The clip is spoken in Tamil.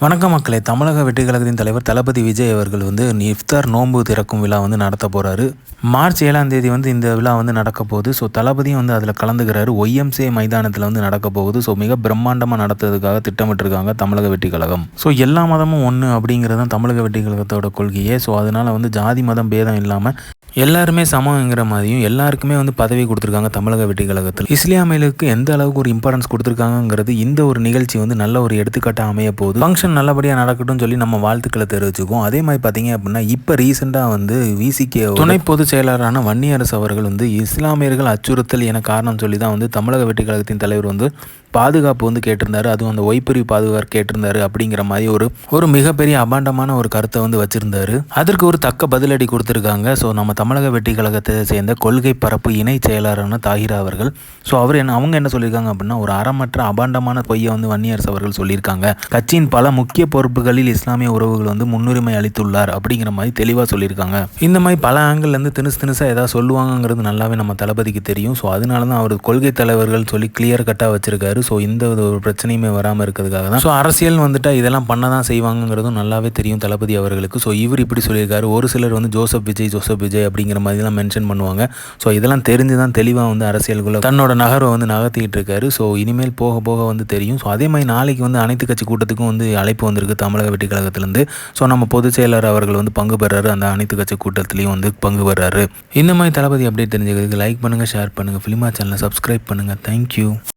வணக்கம் மக்களே. தமிழக வெற்றி கழகத்தின் தலைவர் தளபதி விஜய் அவர்கள் இஃப்தார் நோன்பு திறக்கும் விழா நடத்த போகிறாரு. மார்ச் 7ஆம் தேதி இந்த விழா நடக்க போகுது. ஸோ தளபதியும் அதில் கலந்துக்கிறாரு. ஒய்எம்சிஏ மைதானத்தில் நடக்க போகுது. ஸோ மிக பிரம்மாண்டமாக நடத்துறதுக்காக திட்டமிட்டிருக்காங்க தமிழக வெற்றி கழகம். ஸோ எல்லா மதமும் ஒன்று அப்படிங்கிறது தான் தமிழக வெற்றி கழகத்தோட கொள்கையே. ஸோ அதனால் ஜாதி மதம் பேதம் இல்லாமல் எல்லாருமே சமங்கிற மாதிரியும் எல்லாருக்குமே பதவி கொடுத்துருக்காங்க தமிழக வெற்றி கழகத்தில். இஸ்லாமியர்களுக்கு எந்த அளவுக்கு ஒரு இம்பார்ட்டன்ஸ் கொடுத்துருக்காங்கிறது இந்த ஒரு நிகழ்ச்சி நல்ல ஒரு எடுத்துக்காட்டாக அமைய போகுது. ஃபங்க்ஷன் நல்லபடியாக நடக்கட்டும் சொல்லி நம்ம வாழ்த்துக்களை தெரிவிச்சுக்கோம். அதே மாதிரி பார்த்தீங்க அப்படின்னா இப்போ ரீசெண்டாக விசிகே துணை பொதுச் செயலாளரான வன்னியரசு அவர்கள் இஸ்லாமியர்கள் அச்சுறுத்தல் என காரணம் சொல்லி தான் தமிழக வெற்றி கழகத்தின் தலைவர் பாதுகாப்பு கேட்டிருந்தாரு. அதுவும் அந்த ஒய்பிரிவு பாதுகாப்பு கேட்டிருந்தாரு அப்படிங்கிற மாதிரி ஒரு மிகப்பெரிய அபாண்டமான ஒரு கருத்தை வச்சிருந்தாரு. அதற்கு ஒரு தக்க பதிலடி கொடுத்துருக்காங்க. ஸோ நம்ம தமிழக வெற்றி கழகத்தை சேர்ந்த கொள்கை பரப்பு இணை செயலாளரான தாகிரா அவர்கள் அவங்க என்ன சொல்லியிருக்காங்க அப்படின்னா, ஒரு அறமற்ற அபாண்டமான பொய்யை வன்னியரசு அவர்கள் சொல்லியிருக்காங்க. கட்சியின் பல முக்கிய பொறுப்புகளில் இஸ்லாமிய உறவுகள் முன்னுரிமை அளித்துள்ளார் அப்படிங்கிற மாதிரி தெளிவாக சொல்லியிருக்காங்க. இந்த மாதிரி பல ஆங்கிள் திணுசாக ஏதாவது சொல்லுவாங்கிறது நல்லாவே நம்ம தளபதிக்கு தெரியும். ஸோ அதனால தான் அவர் கொள்கை தலைவர்கள் சொல்லி கிளியர் கட்டாக வச்சிருக்காரு. ஸோ இந்த ஒரு பிரச்சனையுமே வராமல் இருக்கிறதுக்காக தான். ஸோ அரசியல் இதெல்லாம் பண்ண தான் செய்வாங்கிறதும் நல்லாவே தெரியும் தளபதி அவர்களுக்கு. ஸோ இவர் இப்படி சொல்லியிருக்காரு. ஒரு சிலர் ஜோசப் விஜய் அப்படிங்கிற மாதிரிலாம் மென்ஷன் பண்ணுவாங்க. ஸோ இதெல்லாம் தெரிஞ்சு தான் தெளிவாக அரசியலுக்குள்ள தன்னோட நகர்வை நகர்த்திக்கிட்டு இருக்காரு. ஸோ இனிமேல் போக போக தெரியும். ஸோ அதே மாதிரி நாளைக்கு அனைத்து கட்சி கூட்டத்துக்கும் அழைப்பு வந்திருக்கு தமிழக வெற்றி கழகத்திலேருந்து. ஸோ நம்ம பொதுச் செயலாளர் அவர்கள் பங்கு பெறாரு. அந்த அனைத்து கட்சி கூட்டத்திலையும் பங்கு பெறாரு. இந்த மாதிரி தளபதி அப்டேட் தெரிஞ்சுக்கிறதுக்கு லைக் பண்ணுங்கள், ஷேர் பண்ணுங்கள், ஃபிலிமா சேனலை சப்ஸ்கிரைப் பண்ணுங்கள். தேங்க்யூ.